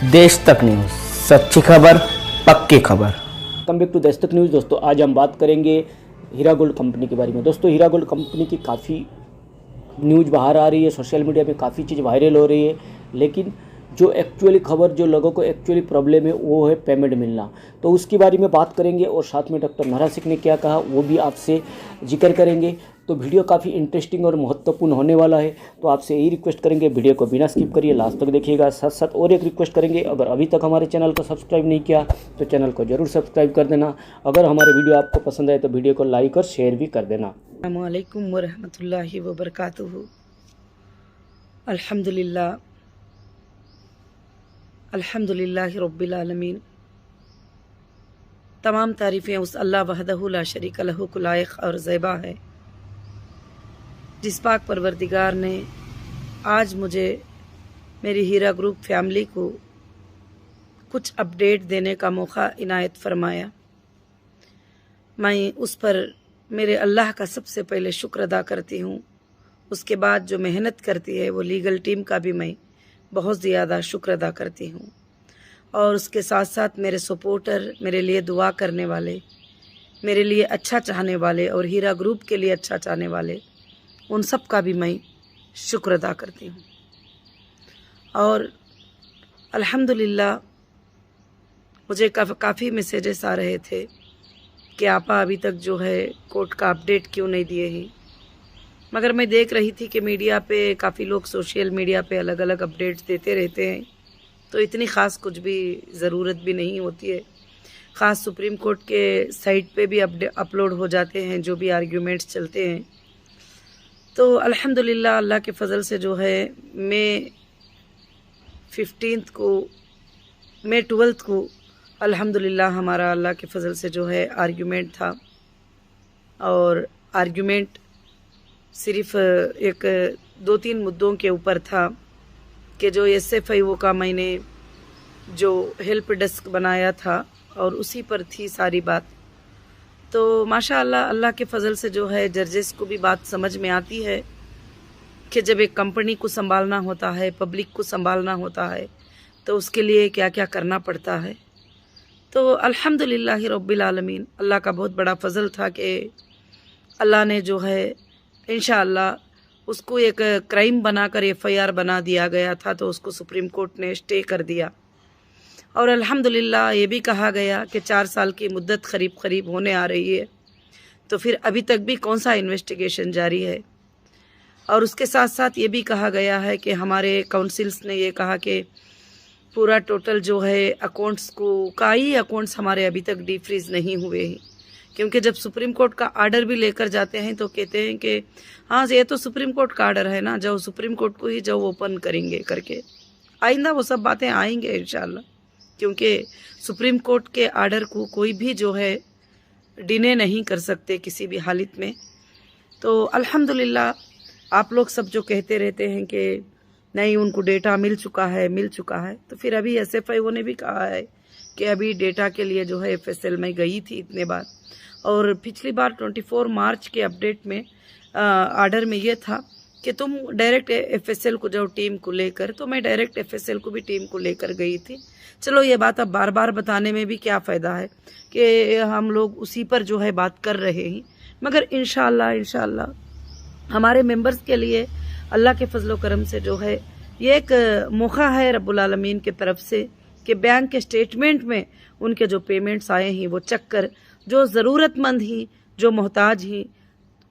देश तक न्यूज़, सच्ची खबर पक्की खबर। वेलकम बैक टू देश तक न्यूज़। दोस्तों आज हम बात करेंगे हीरा गोल्ड कंपनी के बारे में। दोस्तों हीरा गोल्ड कंपनी की काफ़ी न्यूज़ बाहर आ रही है, सोशल मीडिया पे काफ़ी चीज़ वायरल हो रही है, लेकिन जो एक्चुअली खबर, जो लोगों को एक्चुअली प्रॉब्लम है वो है पेमेंट मिलना। तो उसके बारे में बात करेंगे और साथ में डॉक्टर नारा सिंह ने क्या कहा वो भी आपसे जिक्र करेंगे। तो वीडियो काफ़ी इंटरेस्टिंग और महत्वपूर्ण होने वाला है, तो आपसे यही रिक्वेस्ट करेंगे वीडियो को बिना स्किप करिए, लास्ट तक देखिएगा। साथ साथ और एक रिक्वेस्ट करेंगे, अगर अभी तक हमारे चैनल को सब्सक्राइब नहीं किया तो चैनल को ज़रूर सब्सक्राइब कर देना। अगर हमारे वीडियो आपको पसंद आए तो वीडियो को लाइक और शेयर भी कर देना। अस्सलामु अलैकुम वरहमतुल्लाहि वबरकातुहू। अल्हम्दुलिल्लाह अल्हम्दुलिल्लाहि रब्बिल आलमीन। तमाम तारीफ़ें उस अल्लाह वहदहू ला शरीक लहू को लायक और ज़ैबा है, जिस पाक परवरदिगार ने आज मुझे मेरी हीरा ग्रुप फैमिली को कुछ अपडेट देने का मौका इनायत फरमाया। मैं उस पर मेरे अल्लाह का सबसे पहले शुक्र अदा करती हूँ। उसके बाद जो मेहनत करती है वो लीगल टीम का भी मैं बहुत ज़्यादा शुक्र अदा करती हूँ, और उसके साथ साथ मेरे सपोर्टर, मेरे लिए दुआ करने वाले, मेरे लिए अच्छा चाहने वाले और हीरा ग्रुप के लिए अच्छा चाहने वाले, उन सब का भी मैं शुक्र अदा करती हूँ। और अल्हम्दुलिल्लाह मुझे काफ़ी मैसेजेस आ रहे थे कि आपा अभी तक जो है कोर्ट का अपडेट क्यों नहीं दिए ही, मगर मैं देख रही थी कि मीडिया पे काफ़ी लोग सोशल मीडिया पे अलग अलग अपडेट्स देते रहते हैं, तो इतनी ख़ास कुछ भी ज़रूरत भी नहीं होती है। ख़ास सुप्रीम कोर्ट के साइट पे भी अपलोड हो जाते हैं जो भी आर्ग्यूमेंट्स चलते हैं। तो अल्हम्दुलिल्लाह अल्लाह के फ़ज़ल से जो है मई 12 को अल्हम्दुलिल्लाह हमारा अल्लाह के फ़ज़ल से जो है आर्ग्यूमेंट था, और आर्ग्यूमेंट सिर्फ़ एक 2-3 मुद्दों के ऊपर था कि जो SFIO का मैंने जो हेल्प डेस्क बनाया था और उसी पर थी सारी बात। तो माशाअल्लाह अल्लाह के फ़ज़ल से जो है जजेस को भी बात समझ में आती है कि जब एक कंपनी को संभालना होता है, पब्लिक को संभालना होता है, तो उसके लिए क्या क्या करना पड़ता है। तो अल्हम्दुलिल्लाह रब्बिल आलमीन, अल्लाह का बहुत बड़ा फ़ज़ल था कि अल्लाह ने जो है इंशाअल्लाह उसको एक क्राइम बनाकर FIR बना दिया गया था, तो उसको सुप्रीम कोर्ट ने स्टे कर दिया। और अल्हम्दुलिल्लाह ये भी कहा गया कि 4 साल की मुद्दत करीब होने आ रही है, तो फिर अभी तक भी कौन सा इन्वेस्टिगेशन जारी है। और उसके साथ साथ ये भी कहा गया है कि हमारे काउंसिल्स ने ये कहा कि पूरा टोटल जो है अकाउंट्स को कई अकाउंट्स हमारे अभी तक डीफ्रीज नहीं हुए हैं, क्योंकि जब सुप्रीम कोर्ट का आर्डर भी लेकर जाते हैं तो कहते हैं कि हाँ ये तो सुप्रीम कोर्ट का आर्डर है ना, जाओ सुप्रीम कोर्ट को ही जाओ ओपन करेंगे करके। आइंदा वो सब बातें आएंगे इंशाल्लाह, क्योंकि सुप्रीम कोर्ट के आर्डर को कोई भी जो है डिने नहीं कर सकते किसी भी हालत में। तो अल्हम्दुलिल्लाह आप लोग सब जो कहते रहते हैं कि नहीं उनको डेटा मिल चुका है, तो फिर अभी SFIO ने भी कहा है कि अभी डेटा के लिए जो है FSL में गई थी इतने बार, और पिछली बार 24 मार्च के अपडेट में आर्डर में ये था कि तुम डायरेक्ट FSL को जाओ टीम को लेकर, तो मैं डायरेक्ट FSL को भी टीम को लेकर गई थी। चलो ये बात अब बार बार बताने में भी क्या फ़ायदा है कि हम लोग उसी पर जो है बात कर रहे हैं, मगर इंशाअल्लाह हमारे मेंबर्स के लिए अल्लाह के फजलो करम से जो है ये एक मौका है रब्बुल आलमीन की तरफ से कि बैंक के स्टेटमेंट में उनके जो पेमेंट्स आए हैं वो चेक कर, जो ज़रूरतमंद ही, जो मोहताज ही,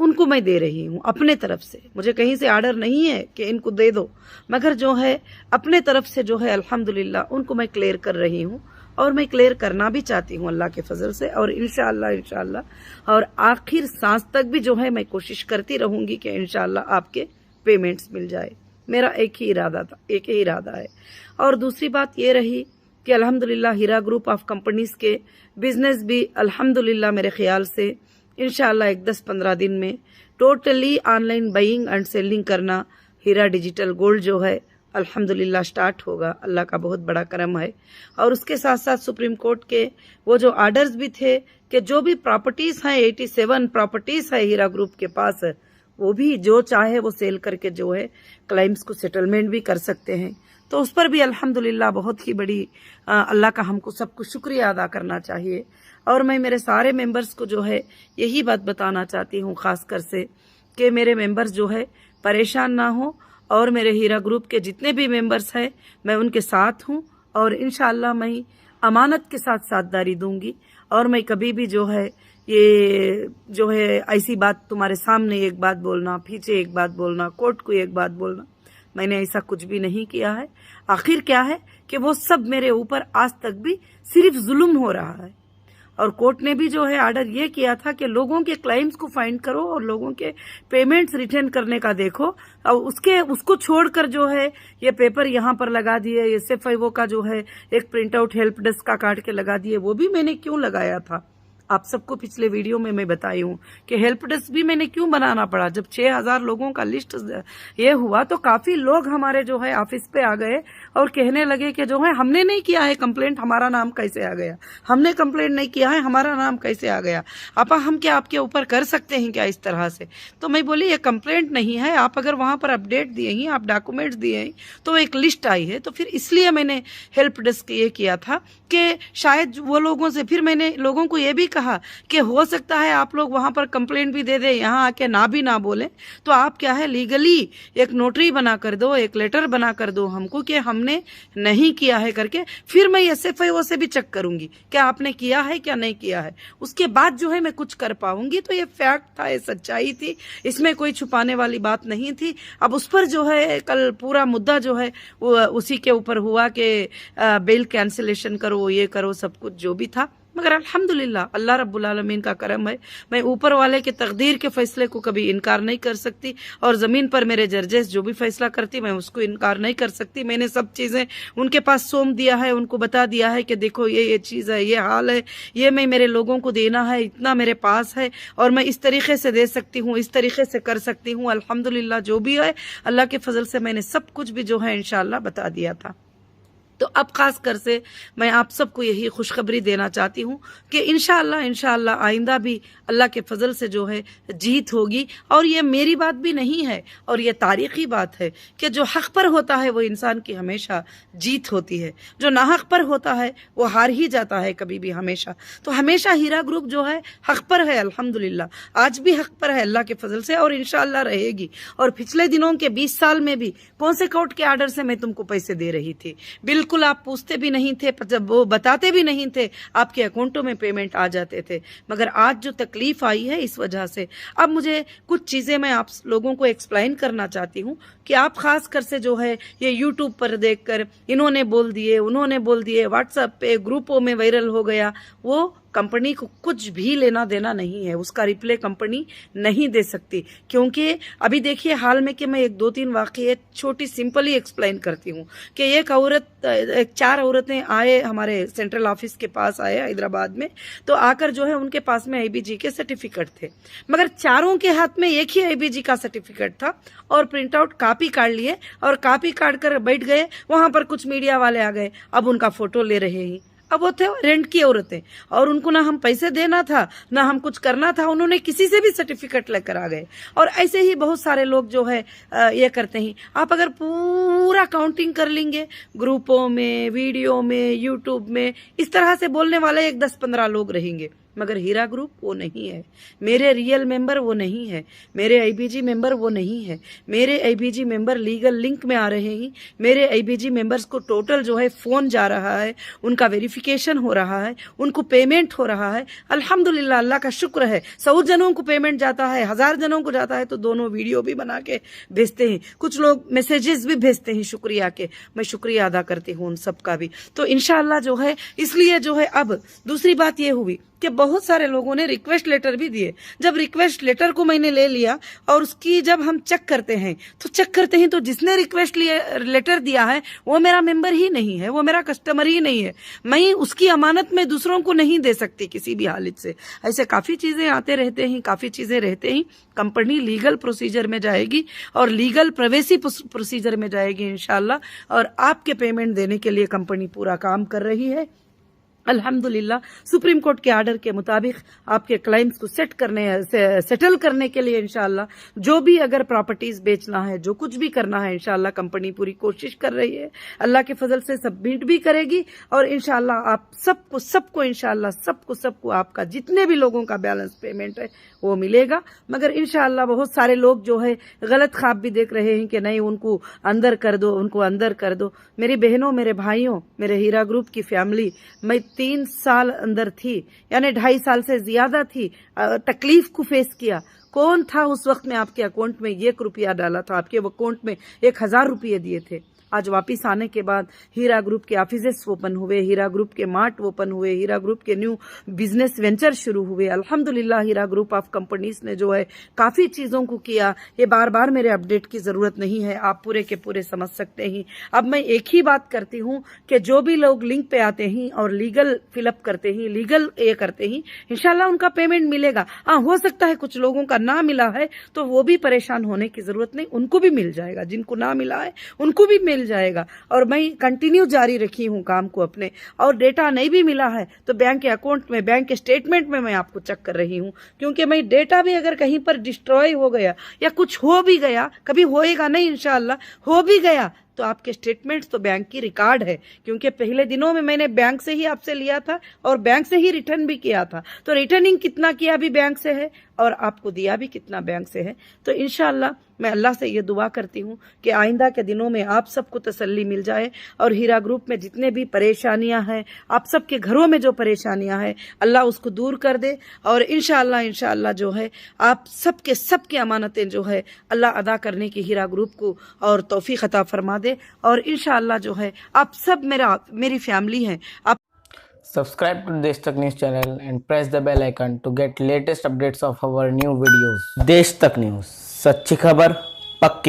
उनको मैं दे रही हूँ अपने तरफ से। मुझे कहीं से आर्डर नहीं है कि इनको दे दो, मगर जो है अपने तरफ से जो है अल्हम्दुलिल्लाह उनको मैं क्लियर कर रही हूँ, और मैं क्लियर करना भी चाहती हूँ अल्लाह के फजल से। और इंशाअल्लाह और आखिर सांस तक भी जो है मैं कोशिश करती रहूँगी कि इंशाअल्लाह आपके पेमेंट्स मिल जाए। मेरा एक ही इरादा है। और दूसरी बात ये रही कि अल्हम्दुलिल्लाह हीरा ग्रुप ऑफ कंपनीज़ के बिज़नेस भी अल्हम्दुलिल्लाह मेरे ख्याल से इंशाअल्लाह एक 10-15 दिन में totally online buying and selling करना हीरा डिजिटल गोल्ड जो है अल्हम्दुलिल्लाह स्टार्ट होगा। अल्लाह का बहुत बड़ा करम है। और उसके साथ साथ सुप्रीम कोर्ट के वो जो आर्डर्स भी थे कि जो भी प्रॉपर्टीज़ हैं, 87 प्रॉपर्टीज़ है हीरा ग्रुप के पास, वो भी जो चाहे वो सेल करके जो है क्लाइम्स को सेटलमेंट भी कर सकते हैं। तो उस पर भी अल्हम्दुलिल्लाह बहुत ही बड़ी अल्लाह का हमको सबको शुक्रिया अदा करना चाहिए। और मैं मेरे सारे मेंबर्स को जो है यही बात बताना चाहती हूँ खास कर से कि मेरे मेंबर्स जो है परेशान ना हो, और मेरे हीरा ग्रुप के जितने भी मेंबर्स हैं मैं उनके साथ हूँ, और इंशाअल्लाह मैं अमानत के साथ साझेदारी दूंगी। और मैं कभी भी जो है ये जो है ऐसी बात तुम्हारे सामने एक बात बोलना, पीछे एक बात बोलना, कोर्ट को एक बात बोलना, मैंने ऐसा कुछ भी नहीं किया है। आखिर क्या है कि वो सब मेरे ऊपर आज तक भी सिर्फ जुल्म हो रहा है, और कोर्ट ने भी जो है ऑर्डर ये किया था कि लोगों के क्लाइम्स को फाइंड करो और लोगों के पेमेंट्स रिटर्न करने का देखो, और उसको छोड़कर जो है ये पेपर यहाँ पर लगा दिए, SFIO का जो है एक प्रिंट आउट हेल्प डेस्क का काट के लगा दिए। वो भी मैंने क्यों लगाया था, आप सबको पिछले वीडियो में मैं बताई हूँ कि हेल्प डेस्क भी मैंने क्यों बनाना पड़ा। जब 6000 लोगों का लिस्ट ये हुआ तो काफी लोग हमारे जो है ऑफिस पे आ गए और कहने लगे कि जो है हमने नहीं किया है कंप्लेंट, हमारा नाम कैसे आ गया, हमने कंप्लेंट नहीं किया है, हमारा नाम कैसे आ गया, आपा हम क्या आपके ऊपर कर सकते हैं क्या इस तरह से। तो मैं बोली ये कंप्लेंट नहीं है, आप अगर वहां पर अपडेट दिए ही, आप डॉक्यूमेंट्स दिए ही तो एक लिस्ट आई है। तो फिर इसलिए मैंने हेल्प डेस्क ये किया था कि शायद वो लोगों से, फिर मैंने लोगों को ये भी कहा कि हो सकता है आप लोग वहां पर कंप्लेंट भी दे दे, यहाँ आके ना भी ना बोले, तो आप क्या है लीगली एक नोटरी बना कर दो, एक लेटर बना कर दो हमको कि हमने नहीं किया है करके। फिर मैं SFIO से भी चेक करूंगी क्या आपने किया है क्या नहीं किया है, उसके बाद जो है मैं कुछ कर पाऊंगी। तो ये फैक्ट था, ये सच्चाई थी, इसमें कोई छुपाने वाली बात नहीं थी। अब उस पर जो है कल पूरा मुद्दा जो है वो उसी के ऊपर हुआ कि बेल कैंसिलेशन करो, ये करो, सब कुछ जो भी था। मगर अल्हम्दुलिल्लाह अल्लाह रब्बुल आलमीन का करम है, मैं ऊपर वाले के तकदीर के फैसले को कभी इनकार नहीं कर सकती, और ज़मीन पर मेरे जजेस जो भी फैसला करती मैं उसको इनकार नहीं कर सकती। मैंने सब चीज़ें उनके पास सौंप दिया है, उनको बता दिया है कि देखो ये चीज़ है, ये हाल है, ये मैं मेरे लोगों को देना है, इतना मेरे पास है और मैं इस तरीके से दे सकती हूँ, इस तरीके से कर सकती हूँ। अल्हम्दुलिल्लाह जो भी है अल्लाह के फजल से मैंने सब कुछ भी जो है इंशाअल्लाह बता दिया था। तो अब खास कर से मैं आप सबको यही खुशखबरी देना चाहती हूँ कि इंशाअल्लाह आइंदा भी अल्लाह के फजल से जो है जीत होगी। और ये मेरी बात भी नहीं है, और ये तारीखी बात है कि जो हक पर होता है वो इंसान की हमेशा जीत होती है, जो नाहक पर होता है वो हार ही जाता है कभी भी हमेशा। तो हमेशा हीरा ग्रुप जो है हक पर है, अल्हम्दुलिल्लाह आज भी हक पर है अल्लाह के फजल से, और इंशाअल्लाह रहेगी। और पिछले दिनों के 20 साल में भी कौन से कोर्ट के आर्डर से मैं तुमको पैसे दे रही थी, बिल्कुल आप पूछते भी नहीं थे, जब वो बताते भी नहीं थे, आपके अकाउंटों में पेमेंट आ जाते थे। मगर आज जो तकलीफ आई है इस वजह से अब मुझे कुछ चीजें मैं आप लोगों को एक्सप्लेन करना चाहती हूँ कि आप खास कर से जो है ये यूट्यूब पर देखकर इन्होंने बोल दिए, उन्होंने बोल दिए, व्हाट्सएप पे ग्रुपों में वायरल हो गया, वो कंपनी को कुछ भी लेना देना नहीं है, उसका रिप्ले कंपनी नहीं दे सकती। क्योंकि अभी देखिए हाल में कि मैं 1-2-3 वाकये छोटी सिंपल ही एक्सप्लेन करती हूँ कि एक 4 औरतें आए हमारे सेंट्रल ऑफिस के पास आए हैदराबाद में, तो आकर जो है उनके पास में IBG के सर्टिफिकेट थे, मगर चारों के हाथ में एक ही IBG का सर्टिफिकेट था और प्रिंट आउट कॉपी काट लिए और कॉपी काट कर बैठ गए। वहां पर कुछ मीडिया वाले आ गए, अब उनका फोटो ले रहे हैं। अब वो थे रेंट की औरतें और उनको ना हम पैसे देना था ना हम कुछ करना था, उन्होंने किसी से भी सर्टिफिकेट लेकर आ गए। और ऐसे ही बहुत सारे लोग जो है ये करते हैं। आप अगर पूरा काउंटिंग कर लेंगे ग्रुपों में, वीडियो में, यूट्यूब में, इस तरह से बोलने वाले 10-15 लोग रहेंगे, मगर हीरा ग्रुप वो नहीं है। मेरे रियल मेंबर वो नहीं है, मेरे IBG मेंबर वो नहीं है। मेरे IBG मेंबर लीगल लिंक में आ रहे हैं। मेरे IBG मेंबर्स को टोटल जो है फोन जा रहा है, उनका वेरिफिकेशन हो रहा है, उनको पेमेंट हो रहा है। अल्हम्दुलिल्लाह अल्लाह का शुक्र है, 100 जनों को पेमेंट जाता है, 1000 जनों को जाता है तो दोनों वीडियो भी बना के भेजते हैं, कुछ लोग मैसेजेस भी भेजते हैं शुक्रिया के। मैं शुक्रिया अदा करती हूँ उन सबका भी। तो इंशाअल्लाह जो है इसलिए जो है अब दूसरी बात ये हुई कि बहुत सारे लोगों ने रिक्वेस्ट लेटर भी दिए। जब रिक्वेस्ट लेटर को मैंने ले लिया और उसकी जब हम चेक करते हैं तो जिसने रिक्वेस्ट लेटर दिया है वो मेरा मेंबर ही नहीं है, वो मेरा कस्टमर ही नहीं है। मैं उसकी अमानत में दूसरों को नहीं दे सकती किसी भी हालत से। ऐसे काफी चीजें आते रहते हैं, काफी चीजें रहते हैं। कंपनी लीगल प्रोसीजर में जाएगी और लीगल प्राइवेसी प्रोसीजर में जाएगी इंशाल्लाह। और आपके पेमेंट देने के लिए कंपनी पूरा काम कर रही है। अल्हम्दुलिल्लाह सुप्रीम कोर्ट के आर्डर के मुताबिक आपके क्लाइम्स को सेटल करने के लिए इंशाअल्लाह जो भी अगर प्रॉपर्टीज बेचना है, जो कुछ भी करना है, इंशाअल्लाह कंपनी पूरी कोशिश कर रही है, अल्लाह के फजल से सबमिट भी करेगी और इंशाअल्लाह आप सबको इंशाअल्लाह सबको आपका जितने भी लोगों का बैलेंस पेमेंट है वो मिलेगा। मगर इंशाअल्लाह बहुत सारे लोग जो है गलत ख्वाब भी देख रहे हैं कि नहीं उनको अंदर कर दो, उनको अंदर कर दो। मेरी बहनों, मेरे भाइयों, मेरे हीरा ग्रुप की फैमिली, मैं 3 साल अंदर थी, यानी 2.5 साल से ज्यादा थी, तकलीफ को फेस किया। कौन था उस वक्त में आपके अकाउंट में 1 रुपया डाला था, आपके अकाउंट में 1000 रुपये दिए थे। आज वापिस आने के बाद हीरा ग्रुप के ऑफिसेस ओपन हुए, हीरा ग्रुप के मार्ट ओपन हुए, हीरा ग्रुप के न्यू बिजनेस वेंचर शुरू हुए। अल्हम्दुलिल्लाह हीरा ग्रुप ऑफ कंपनीज ने जो है काफी चीजों को किया। ये बार बार मेरे अपडेट की जरूरत नहीं है, आप पूरे के पूरे समझ सकते हैं। अब मैं एक ही बात करती हूँ कि जो भी लोग लिंक पे आते हैं और लीगल फिलअप करते हैं, लीगल ये करते हैं, इंशाल्लाह उनका पेमेंट मिलेगा। हाँ, हो सकता है कुछ लोगों का ना मिला है तो वो भी परेशान होने की जरूरत नहीं, उनको भी मिल जाएगा। जिनको ना मिला है उनको भी मिल जाएगा। और मैं कंटिन्यू जारी रखी हूं काम को अपने, और डेटा नहीं भी मिला है तो बैंक के अकाउंट में, बैंक के स्टेटमेंट में मैं आपको चेक कर रही हूं। क्योंकि मैं डेटा भी अगर कहीं पर डिस्ट्रॉय हो गया या कुछ हो भी गया, कभी होएगा नहीं इंशाअल्लाह, हो भी गया तो आपके स्टेटमेंट्स तो बैंक की रिकॉर्ड है। क्योंकि पहले दिनों में मैंने बैंक से ही आपसे लिया था और बैंक से ही रिटर्न भी किया था, तो रिटर्निंग कितना किया भी बैंक से है और आपको दिया भी कितना बैंक से है। तो इंशाअल्लाह मैं अल्लाह से ये दुआ करती हूँ कि आइंदा के दिनों में आप सबको तसल्ली मिल जाए और हीरा ग्रुप में जितने भी परेशानियां हैं, आप सबके घरों में जो परेशानियां हैं, अल्लाह उसको दूर कर दे। और इंशाअल्लाह जो है आप सबके अमानतें जो है अल्लाह अदा करने की हीरा ग्रुप को और तौफीक अता फरमा दे। और इंशाअल्लाह जो है आप सब मेरी फैमिली हैं। आप Subscribe to Desh Tak News channel and press the bell icon to get latest updates of our new videos. देश तक न्यूज, सच्ची खबर, पक्की